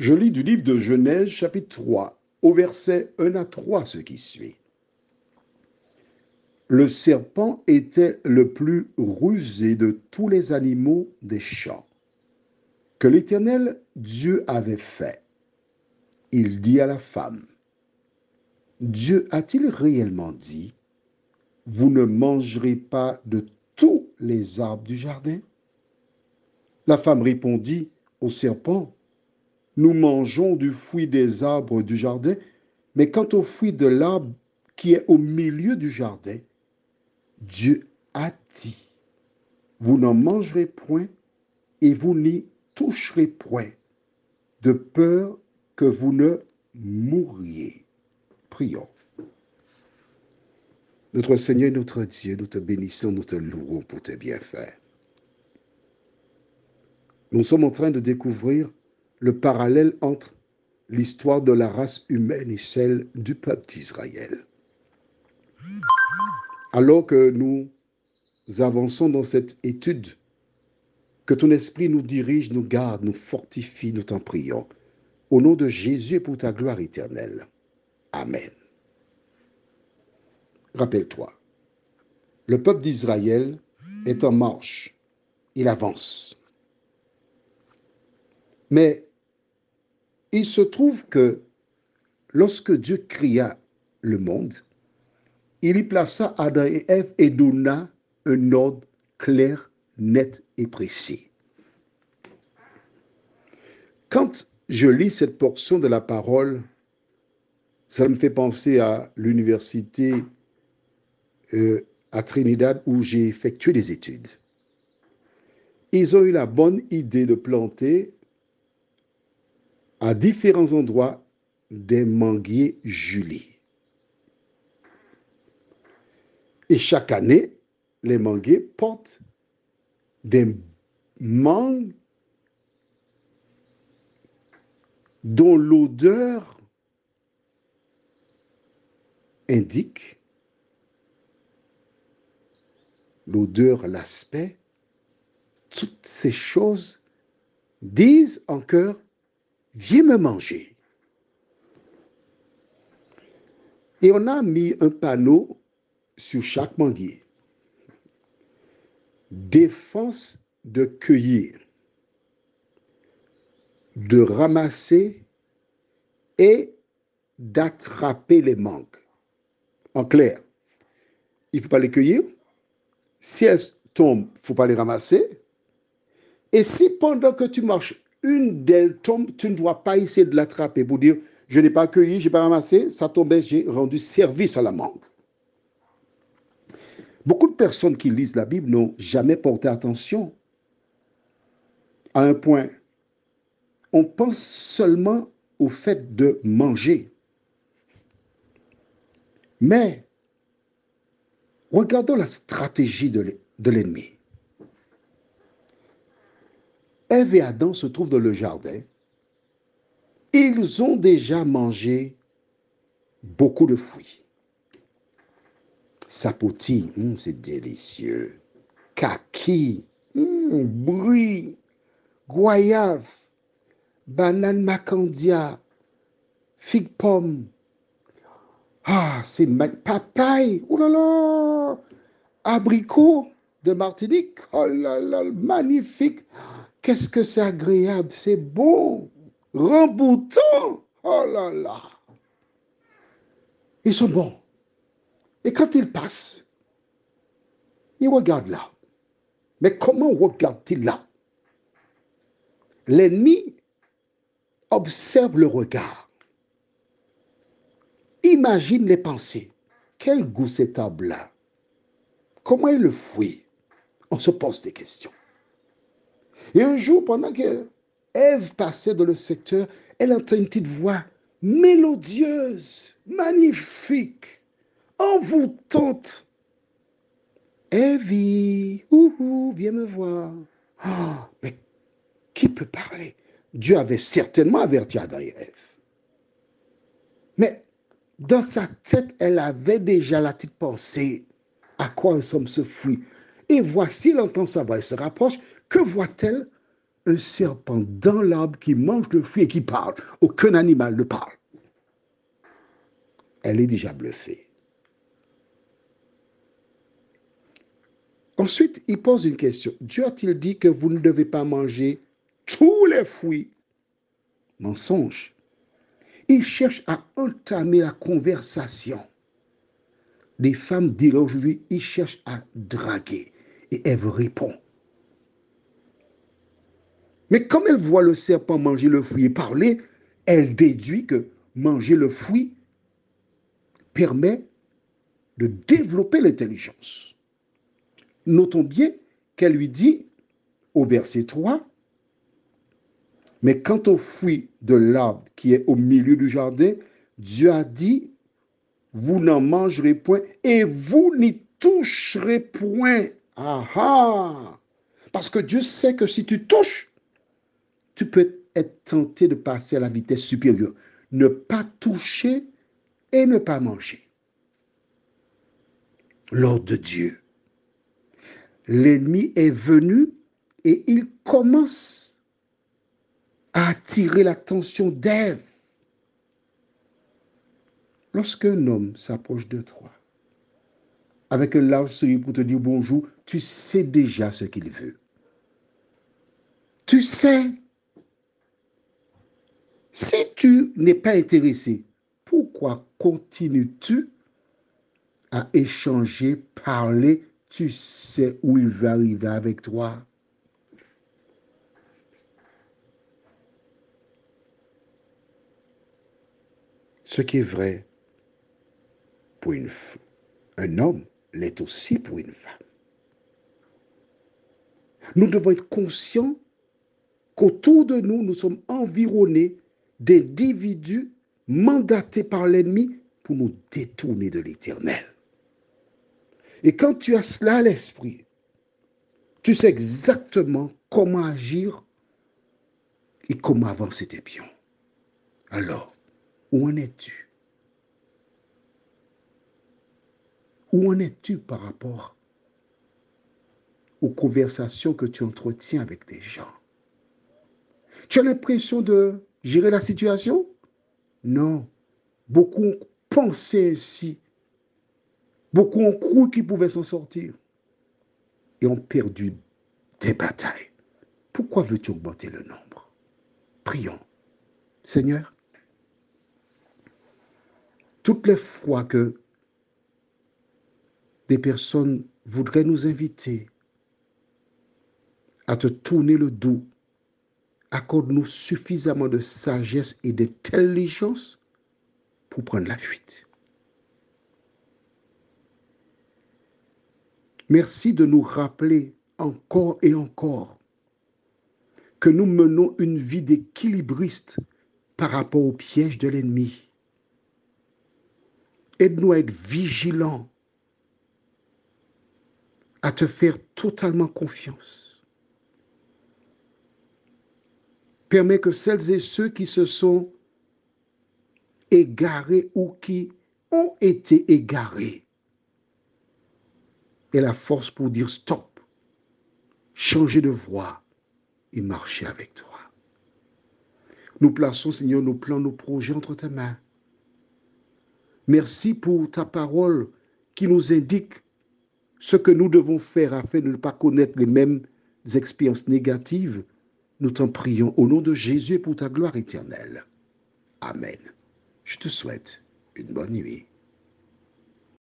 Je lis du livre de Genèse, chapitre 3, au verset 1 à 3, ce qui suit. Le serpent était le plus rusé de tous les animaux des champs que l'Éternel Dieu avait fait. Il dit à la femme, Dieu a-t-il réellement dit, vous ne mangerez pas de tous les arbres du jardin? La femme répondit au serpent, nous mangeons du fruit des arbres du jardin, mais quant au fruit de l'arbre qui est au milieu du jardin, Dieu a dit, vous n'en mangerez point et vous n'y toucherez point, de peur que vous ne mouriez. Prions. Notre Seigneur et notre Dieu, nous te bénissons, nous te louons pour tes bienfaits. Nous sommes en train de découvrir le parallèle entre l'histoire de la race humaine et celle du peuple d'Israël. Alors que nous avançons dans cette étude, que ton esprit nous dirige, nous garde, nous fortifie, nous t'en prions. Au nom de Jésus et pour ta gloire éternelle. Amen. Rappelle-toi, le peuple d'Israël est en marche. Il avance. Mais il se trouve que lorsque Dieu créa le monde, il y plaça Adam et Ève et donna un ordre clair, net et précis. Quand je lis cette portion de la parole, ça me fait penser à l'université à Trinidad où j'ai effectué des études. Ils ont eu la bonne idée de planter à différents endroits des manguiers Julie. Et chaque année, les manguiers portent des mangues dont l'odeur indique, l'odeur, l'aspect, toutes ces choses disent en cœur, viens me manger. Et on a mis un panneau sur chaque manguier. Défense de cueillir, de ramasser et d'attraper les mangues. En clair, il ne faut pas les cueillir. Si elles tombent, il ne faut pas les ramasser. Et si pendant que tu marches, une d'elles tombe, tu ne dois pas essayer de l'attraper pour dire, je n'ai pas cueilli, je n'ai pas ramassé, ça tombait, j'ai rendu service à la mangue. Beaucoup de personnes qui lisent la Bible n'ont jamais porté attention à un point. On pense seulement au fait de manger. Mais regardons la stratégie de l'ennemi. Ève et Adam se trouvent dans le jardin. Ils ont déjà mangé beaucoup de fruits. Sapoti, c'est délicieux. Kaki, brie, goyave, banane macandia, figue pomme. Ah, c'est papaye, oh là là, abricot de Martinique, oh là là, magnifique. Qu'est-ce que c'est agréable, c'est bon, remboutant, oh là là. Ils sont bons. Et quand ils passent, ils regardent là. Mais comment regarde-t-il là? L'ennemi observe le regard. Imagine les pensées. Quel goût cet arbre-là? Comment est le fruit? On se pose des questions. Et un jour, pendant que Ève passait dans le secteur, elle entend une petite voix mélodieuse, magnifique, envoûtante. Ève, viens me voir. Oh, mais qui peut parler? Dieu avait certainement averti Adam et Ève. Mais dans sa tête, elle avait déjà la petite pensée. À quoi ressemble ce fruit? Et voici, elle entend sa voix, elle se rapproche. Que voit-elle? un serpent dans l'arbre qui mange le fruit et qui parle. Aucun animal ne parle. Elle est déjà bluffée. Ensuite, il pose une question. Dieu a-t-il dit que vous ne devez pas manger tous les fruits? Mensonge. Il cherche à entamer la conversation. Les femmes diraient aujourd'hui, il cherche à draguer. Et Ève répond. Mais comme elle voit le serpent manger le fruit et parler, elle déduit que manger le fruit permet de développer l'intelligence. Notons bien qu'elle lui dit au verset 3, mais quant au fruit de l'arbre qui est au milieu du jardin, Dieu a dit, vous n'en mangerez point et vous n'y toucherez point. Ah ah! Parce que Dieu sait que si tu touches, tu peux être tenté de passer à la vitesse supérieure. Ne pas toucher et ne pas manger. L'ordre de Dieu. L'ennemi est venu et il commence à attirer l'attention d'Ève. Lorsqu'un homme s'approche de toi, avec un large sourire pour te dire bonjour, tu sais déjà ce qu'il veut. Tu sais. Si tu n'es pas intéressé, pourquoi continues-tu à échanger, parler? Tu sais où il va arriver avec toi. Ce qui est vrai pour un homme l'est aussi pour une femme. Nous devons être conscients qu'autour de nous, nous sommes environnés d'individus mandatés par l'ennemi pour nous détourner de l'Éternel. Et quand tu as cela à l'esprit, tu sais exactement comment agir et comment avancer tes pions. Alors, où en es-tu? Où en es-tu par rapport aux conversations que tu entretiens avec des gens? Tu as l'impression de gérer la situation? Non. Beaucoup ont pensé ainsi. Beaucoup ont cru qu'ils pouvaient s'en sortir et ont perdu des batailles. Pourquoi veux-tu augmenter le nombre? Prions. Seigneur, toutes les fois que des personnes voudraient nous inviter à te tourner le dos, accorde-nous suffisamment de sagesse et d'intelligence pour prendre la fuite. Merci de nous rappeler encore et encore que nous menons une vie d'équilibriste par rapport au piège de l'ennemi. Aide-nous à être vigilants, à te faire totalement confiance. Permets que celles et ceux qui se sont égarés ou qui ont été égarés aient la force pour dire stop, changer de voie et marcher avec toi. Nous plaçons, Seigneur, nos plans, nos projets entre tes mains. Merci pour ta parole qui nous indique ce que nous devons faire afin de ne pas connaître les mêmes expériences négatives. Nous t'en prions au nom de Jésus et pour ta gloire éternelle. Amen. Je te souhaite une bonne nuit.